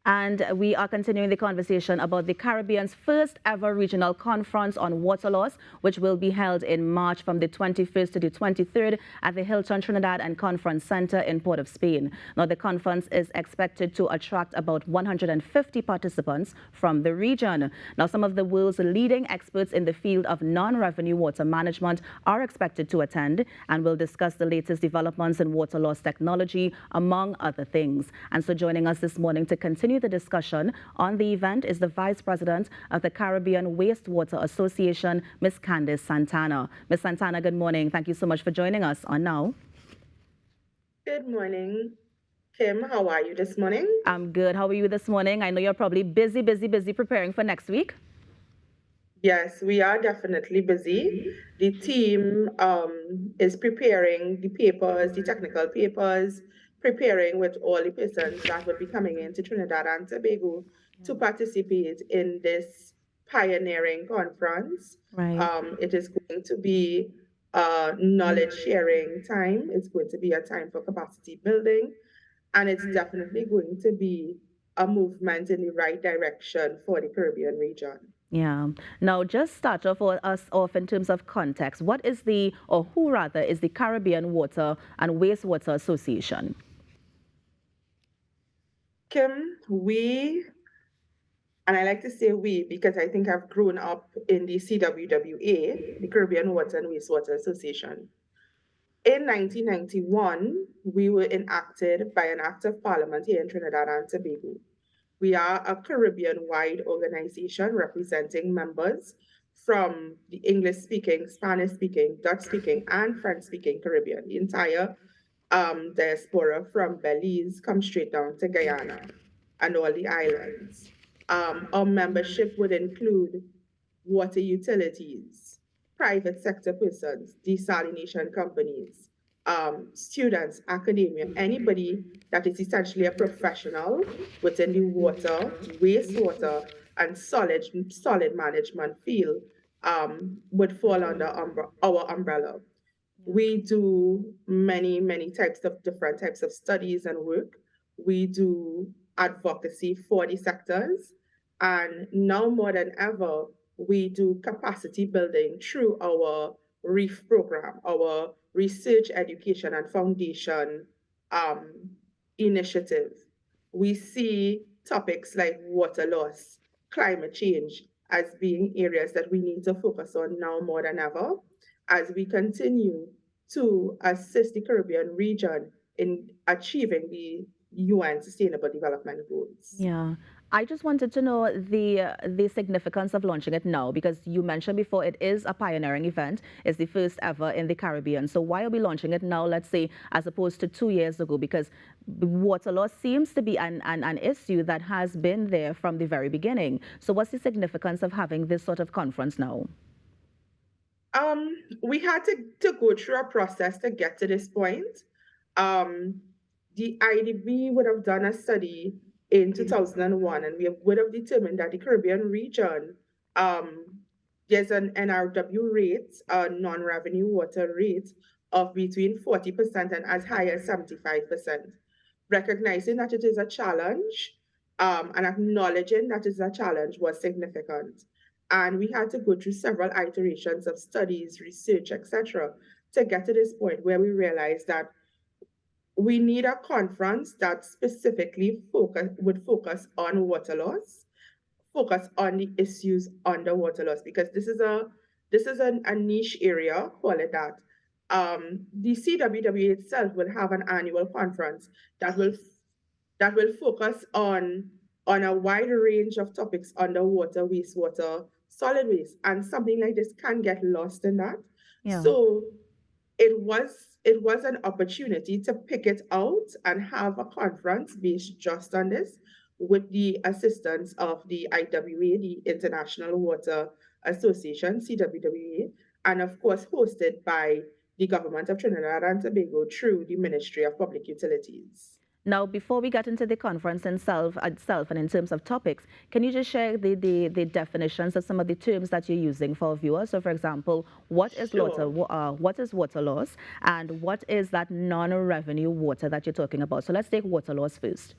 And we are continuing the conversation about the Caribbean's first ever regional conference on water loss, which will be held in March from the 21st to the 23rd at the Hilton Trinidad and Conference Center in Port of Spain. Now, the conference is expected to attract about 150 participants from the region. Now, some of the world's leading experts in the field of non-revenue water management are expected to attend and will discuss the latest developments in water loss technology, among other things. And so joining us this morning to continue the discussion on the event is the Vice President of the Caribbean Wastewater Association, Ms. Candice Santana. Ms. Santana, good morning. Thank you so much for joining us on Now. Good morning, Kim. How are you this morning? I'm good. How are you this morning? I know you're probably busy preparing for next week. Yes, we are definitely busy. The team is preparing the papers, the technical papers, preparing with all the persons that will be coming into Trinidad and Tobago to participate in this pioneering conference. Right. It is going to be a knowledge sharing time. It's going to be a time for capacity building, and it's definitely going to be a movement in the right direction for the Caribbean region. Yeah. Now, just start us off in terms of context. What is or who rather, is the Caribbean Water and Wastewater Association? Kim, and I like to say we because I think I've grown up in the CWWA, the Caribbean Water and Wastewater Association. In 1991, we were enacted by an act of parliament here in Trinidad and Tobago. We are a Caribbean-wide organization representing members from the English-speaking, Spanish-speaking, Dutch-speaking, and French-speaking Caribbean. The entire diaspora from Belize comes straight down to Guyana and all the islands. Our membership would include water utilities, private sector persons, desalination companies, students, academia, anybody that is essentially a professional within the water, wastewater, and solid management field would fall under our umbrella. We do many different types of studies and work. We do advocacy for the sectors, and now more than ever, we do capacity building through our REEF program, our research, education, and foundation initiative. We see topics like water loss, climate change as being areas that we need to focus on now more than ever as we continue to assist the Caribbean region in achieving the UN Sustainable Development Goals. Yeah. I just wanted to know the significance of launching it now, because you mentioned before it is a pioneering event. It's the first ever in the Caribbean. So why are we launching it now, let's say, as opposed to 2 years ago? Because water loss seems to be an issue that has been there from the very beginning. So what's the significance of having this sort of conference now? We had to go through a process to get to this point. The IDB would have done a study in 2001, and we would have determined that the Caribbean region, there's an NRW rate, a non-revenue water rate of between 40% and as high as 75%. Recognizing that it is a challenge and acknowledging that it is a challenge was significant. And we had to go through several iterations of studies, research, etc., to get to this point where we realized that we need a conference that specifically would focus on water loss, focus on the issues under water loss, because this is a niche area, call it that. The CWWA itself will have an annual conference that will focus on a wide range of topics under water, wastewater, solid waste, and something like this can get lost in that. Yeah. So it was an opportunity to pick it out and have a conference based just on this with the assistance of the IWA, the International Water Association, CWWA, and of course hosted by the government of Trinidad and Tobago through the Ministry of Public Utilities. Now, before we get into the conference itself and in terms of topics, can you just share the definitions of some of the terms that you're using for viewers? So, for example, what is water loss, and what is that non-revenue water that you're talking about? So let's take water loss first.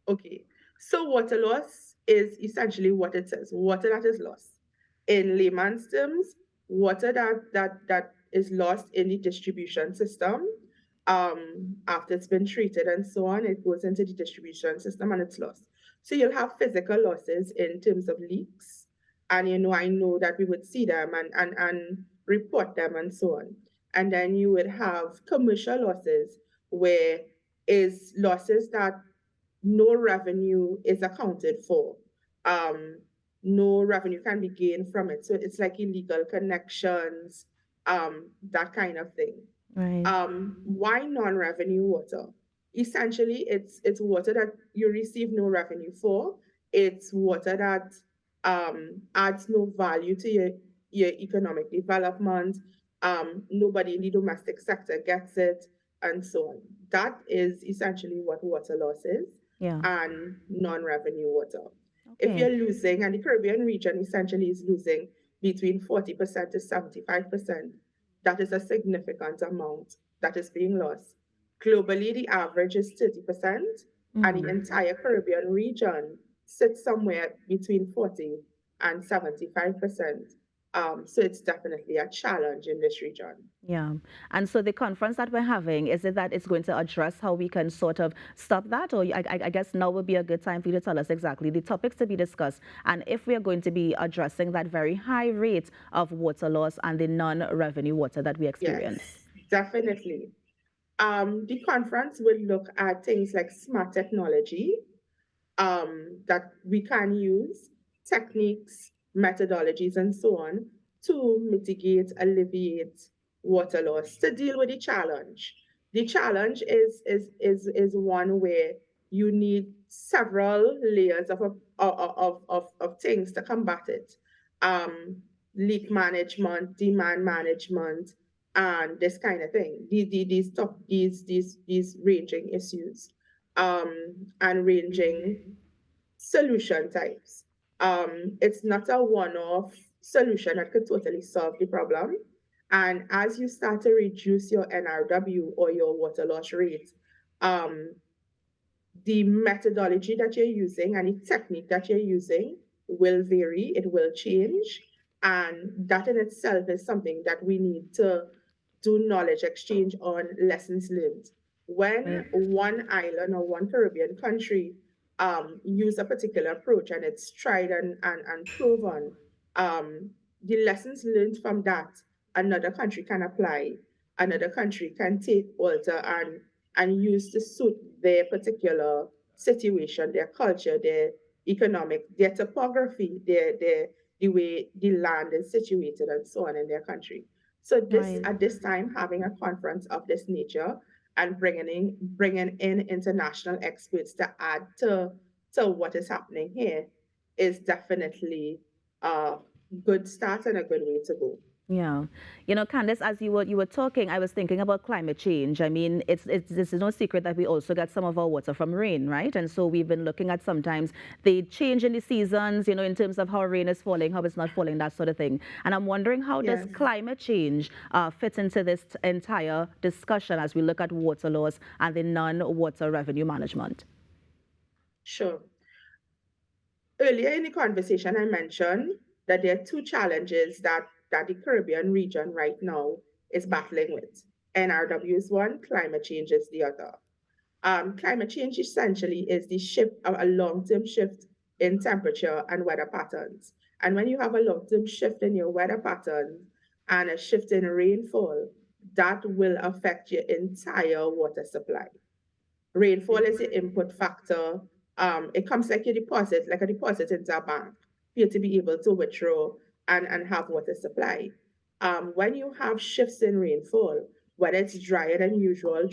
Okay. So water loss is essentially what it says, water that is lost. In layman's terms, water that is lost in the distribution system, after it's been treated and so on, it goes into the distribution system and it's lost. So you'll have physical losses in terms of leaks. And I know that we would see them and report them and so on. And then you would have commercial losses, where is losses that no revenue is accounted for. Um, no revenue can be gained from it. So it's like illegal connections, that kind of thing. Right. Why non-revenue water? Essentially, it's water that you receive no revenue for. It's water that adds no value to your economic development. Nobody in the domestic sector gets it, and so on. That is essentially what water loss is, Yeah. and non-revenue water. If Okay. you're losing, and the Caribbean region essentially is losing between 40% to 75%, that is a significant amount that is being lost. Globally, the average is 30%, and the entire Caribbean region sits somewhere between 40 and 75%. So it's definitely a challenge in this region. Yeah. And so the conference that we're having, is it that it's going to address how we can sort of stop that? Or I guess now would be a good time for you to tell us exactly the topics to be discussed and if we are going to be addressing that very high rate of water loss and the non-revenue water that we Yes, experience. definitely. The conference will look at things like smart technology, that we can use, techniques, methodologies, and so on to mitigate, alleviate water loss, to deal with the challenge. The challenge is one where you need several layers of things to combat it. Um, Leak management, demand management, and this kind of thing. These ranging issues, and ranging solution types. It's not a one-off solution that could totally solve the problem. And as you start to reduce your NRW or your water loss rate, um, the methodology that you're using and the technique that you're using will vary, it will change. And that in itself is something that we need to do knowledge exchange on, lessons learned. When Right. one island or one Caribbean country use a particular approach and it's tried and proven, the lessons learned from that, another country can apply, another country can take, alter, and use to suit their particular situation, their culture, their economic, their topography, the way the land is situated and so on in their country. So this Right. at this time, having a conference of this nature and bringing in international experts to add to what is happening here is definitely a good start and a good way to go. Yeah. Candice, as you were talking, I was thinking about climate change. I mean, this is no secret that we also get some of our water from rain, right? And so we've been looking at sometimes the change in the seasons, in terms of how rain is falling, how it's not falling, that sort of thing. And I'm wondering, how does Yes, climate change fit into this entire discussion as we look at water loss and the non-water revenue management? sure. Earlier in the conversation, I mentioned that there are two challenges that the Caribbean region right now is battling with. NRW is one, climate change is the other. Climate change essentially is the shift, a long-term shift in temperature and weather patterns. And when you have a long-term shift in your weather patterns and a shift in rainfall, that will affect your entire water supply. Rainfall is the input factor. It comes like a deposit into a bank for you to be able to withdraw and have water supply. When you have shifts in rainfall, whether it's drier than usual,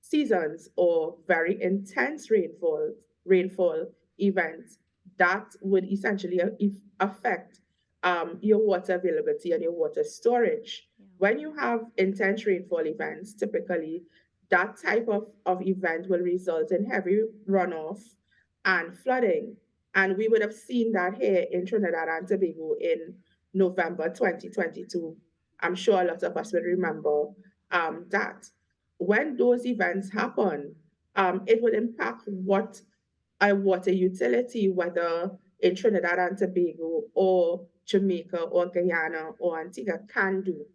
seasons, or very intense rainfall events, that would essentially affect your water availability and your water storage. When you have intense rainfall events, typically that type of event will result in heavy runoff and flooding. And we would have seen that here in Trinidad and Tobago in November 2022. I'm sure a lot of us will remember that. When those events happen, it would impact what a water utility, whether in Trinidad and Tobago or Jamaica or Guyana or Antigua, can do.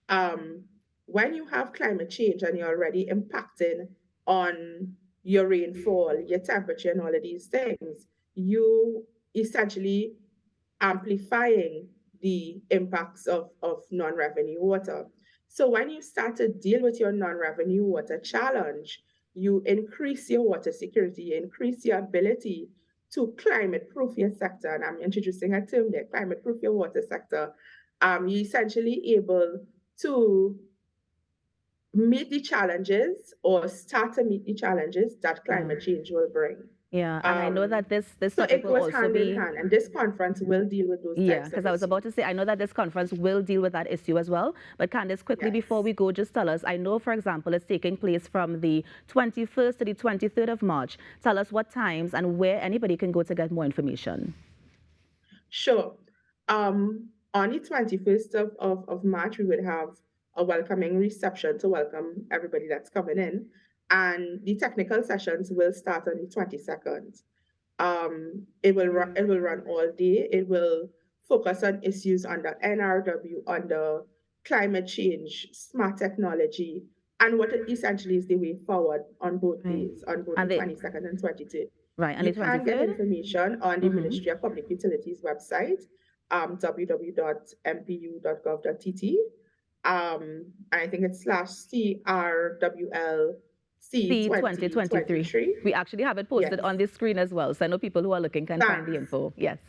Um, when you have climate change and you're already impacting on your rainfall, your temperature, and all of these things, you essentially amplifying the impacts of non-revenue water. So when you start to deal with your non-revenue water challenge, you increase your water security, you increase your ability to climate-proof your sector. And I'm introducing a term there, climate-proof your water sector. You're essentially able to meet the challenges or start to meet the challenges that climate change will bring. Yeah, and I know that this So topic it will goes also hand in be... hand, and this conference will deal with those Yeah, types of because I was about to say, I know that this conference will deal with that issue as well. But Candice, quickly before we go, just tell us, I know, for example, it's taking place from the 21st to the 23rd of March. Tell us what times and where anybody can go to get more information. Sure. On the 21st of March, we would have a welcoming reception to welcome everybody that's coming in. And the technical sessions will start on the 22nd. It will run all day. It will focus on issues under NRW, under climate change, smart technology, and what essentially is the way forward on both days, on both the 22nd and 23rd. Right, and You the can get 23rd? information on the Ministry of Public Utilities website, www.mpu.gov.tt. And I think it's /CRWL C2023. We actually have it posted on the screen as well, so I know people who are looking can find the info. Yes.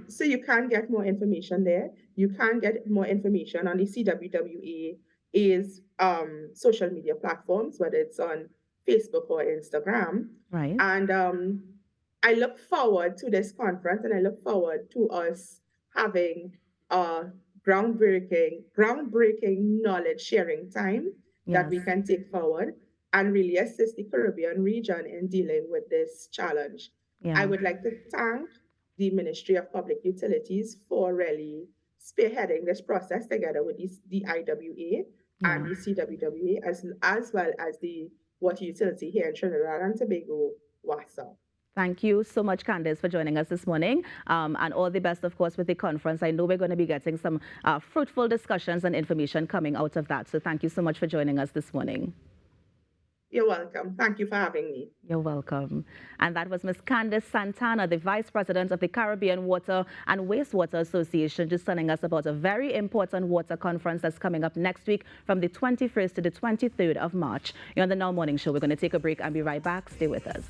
So you can get more information there. You can get more information on the CWWA's social media platforms, whether it's on Facebook or Instagram. Right. And I look forward to this conference, and I look forward to us having a groundbreaking knowledge sharing time that we can take forward and really assist the Caribbean region in dealing with this challenge. I would like to thank the Ministry of Public Utilities for really spearheading this process together with the IWA and the CWWA, as well as the water utility here in Trinidad and Tobago, WASA. Thank you so much, Candice, for joining us this morning. And all the best, of course, with the conference. I know we're going to be getting some fruitful discussions and information coming out of that. So thank you so much for joining us this morning. You're welcome. Thank you for having me. You're welcome. And that was Ms. Candice Santana, the Vice President of the Caribbean Water and Wastewater Association, just telling us about a very important water conference that's coming up next week from the 21st to the 23rd of March. You're on the Now Morning Show. We're going to take a break and be right back. Stay with us.